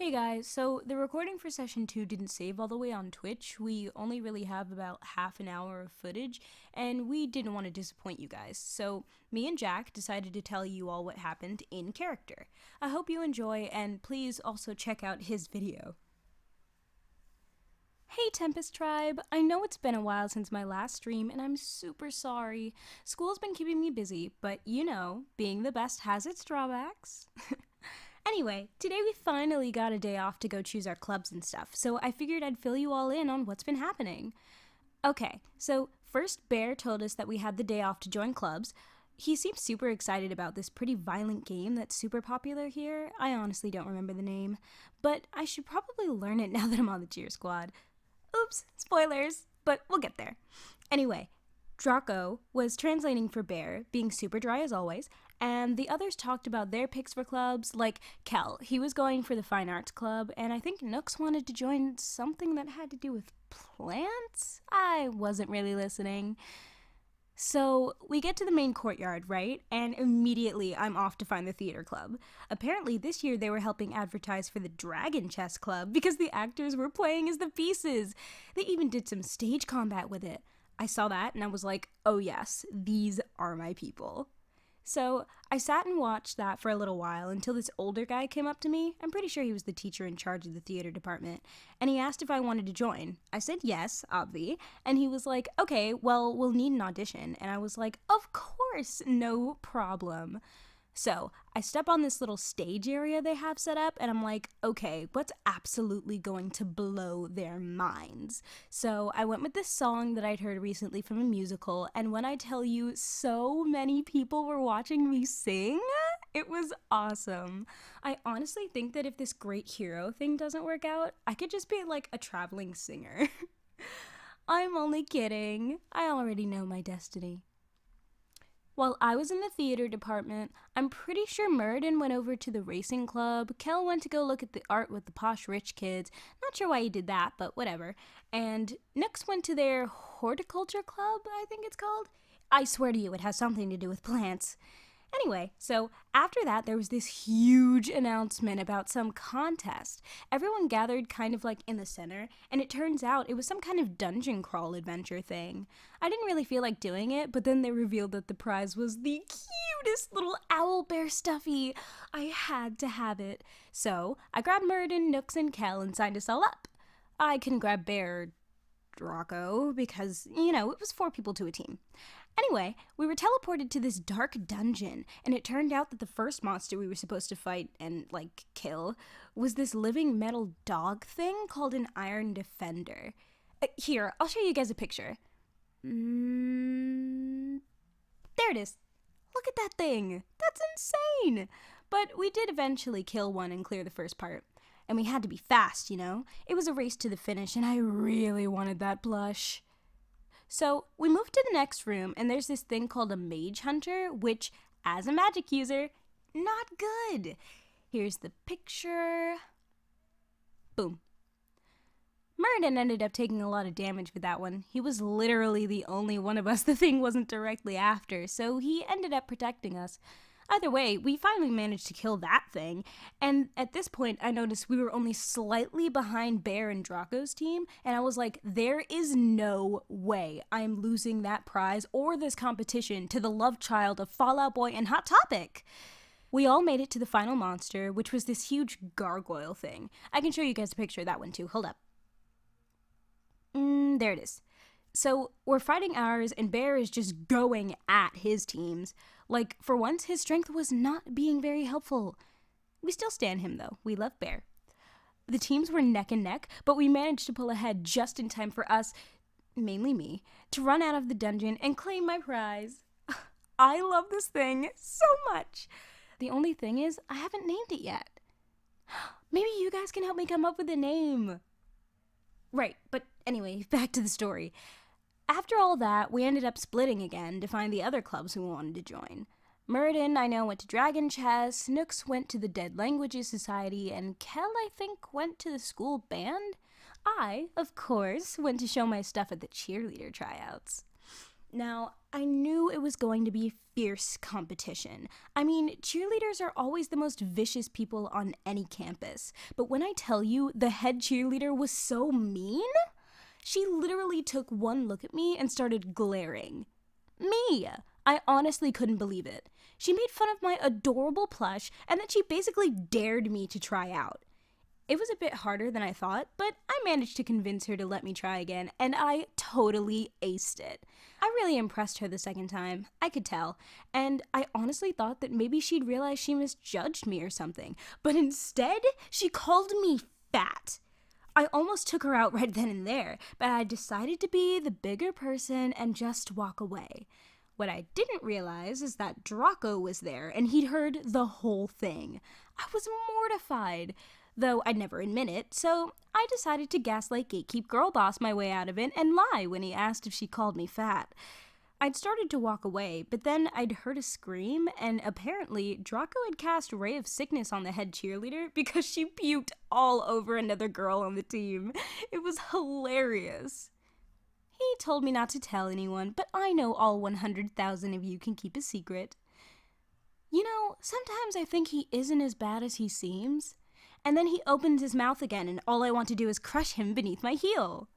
Hey guys, so the recording for session 2 didn't save all the way on Twitch. We only really have about half an hour of footage, and we didn't want to disappoint you guys. So me and Jack decided to tell you all what happened in character. I hope you enjoy, and please also check out his video. Hey Tempest Tribe, I know it's been a while since my last stream and I'm super sorry. School's been keeping me busy, but you know, being the best has its drawbacks. Anyway, today we finally got a day off to go choose our clubs and stuff, so I figured I'd fill you all in on what's been happening. Okay, so first Bear told us that we had the day off to join clubs. He seems super excited about this pretty violent game that's super popular here. I honestly don't remember the name, but I should probably learn it now that I'm on the cheer squad. Oops, spoilers, but we'll get there. Anyway, Draco was translating for Bear, being super dry as always, and the others talked about their picks for clubs, like Kel. He was going for the Fine Arts Club, and I think Nooks wanted to join something that had to do with plants? I wasn't really listening. So we get to the main courtyard, right? And immediately I'm off to find the theater club. Apparently this year they were helping advertise for the Dragon Chess Club because the actors were playing as the pieces. They even did some stage combat with it. I saw that and I was like, oh yes, these are my people. So I sat and watched that for a little while until this older guy came up to me. I'm pretty sure he was the teacher in charge of the theater department. And he asked if I wanted to join. I said yes, obvi. And he was like, okay, well, we'll need an audition. And I was like, of course, no problem. So I step on this little stage area they have set up and I'm like, okay, what's absolutely going to blow their minds? So I went with this song that I'd heard recently from a musical, and when I tell you so many people were watching me sing, it was awesome. I honestly think that if this great hero thing doesn't work out, I could just be like a traveling singer. I'm only kidding. I already know my destiny. While I was in the theater department, I'm pretty sure Murden went over to the racing club, Kel went to go look at the art with the posh rich kids, not sure why he did that, but whatever, and Nooks went to their horticulture club, I think it's called. I swear to you, it has something to do with plants. Anyway, so after that, there was this huge announcement about some contest. Everyone gathered kind of like in the center, and it turns out it was some kind of dungeon crawl adventure thing. I didn't really feel like doing it, but then they revealed that the prize was the cutest little owl bear stuffy. I had to have it. So I grabbed Murden, Nooks, and Kel and signed us all up. I couldn't grab Bear Draco because, you know, it was 4 people to a team. Anyway, we were teleported to this dark dungeon, and it turned out that the first monster we were supposed to fight and, like, kill was this living metal dog thing called an Iron Defender. Here, I'll show you guys a picture. There it is. Look at that thing. That's insane. But we did eventually kill one and clear the first part. And we had to be fast, you know? It was a race to the finish, and I really wanted that blush. So we moved to the next room, and there's this thing called a mage hunter, which, as a magic user, not good. Here's the picture. Boom. Murden ended up taking a lot of damage with that one. He was literally the only one of us the thing wasn't directly after, so he ended up protecting us. Either way, we finally managed to kill that thing, and at this point I noticed we were only slightly behind Bear and Draco's team, and I was like, there is no way I'm losing that prize or this competition to the love child of Fallout Boy and Hot Topic. We all made it to the final monster, which was this huge gargoyle thing. I can show you guys a picture of that one too, hold up. There it is. So we're fighting ours, and Bear is just going at his teams. Like, for once, his strength was not being very helpful. We still stand him, though. We love Bear. The teams were neck and neck, but we managed to pull ahead just in time for us, mainly me, to run out of the dungeon and claim my prize. I love this thing so much. The only thing is, I haven't named it yet. Maybe you guys can help me come up with a name. Right, but anyway, back to the story. After all that, we ended up splitting again to find the other clubs who wanted to join. Murden, I know, went to Dragon Chess, Nooks went to the Dead Languages Society, and Kel, I think, went to the school band. I, of course, went to show my stuff at the cheerleader tryouts. Now, I knew it was going to be fierce competition. I mean, cheerleaders are always the most vicious people on any campus. But when I tell you the head cheerleader was so mean, she literally took one look at me and started glaring. Me! I honestly couldn't believe it. She made fun of my adorable plush, and then she basically dared me to try out. It was a bit harder than I thought, but I managed to convince her to let me try again, and I totally aced it. I really impressed her the second time, I could tell, and I honestly thought that maybe she'd realize she misjudged me or something, but instead, she called me fat. I almost took her out right then and there, but I decided to be the bigger person and just walk away. What I didn't realize is that Draco was there, and he'd heard the whole thing. I was mortified, though I'd never admit it, so I decided to gaslight gatekeep girl boss my way out of it and lie when he asked if she called me fat. I'd started to walk away, but then I'd heard a scream, and apparently Draco had cast Ray of Sickness on the head cheerleader because she puked all over another girl on the team. It was hilarious. He told me not to tell anyone, but I know all 100,000 of you can keep a secret. You know, sometimes I think he isn't as bad as he seems. And then he opens his mouth again, and all I want to do is crush him beneath my heel.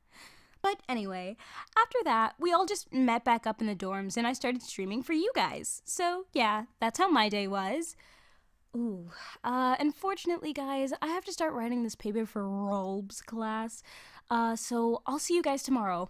But anyway, after that, we all just met back up in the dorms, and I started streaming for you guys. So yeah, that's how my day was. Ooh, unfortunately, guys, I have to start writing this paper for Rolb's class. So I'll see you guys tomorrow.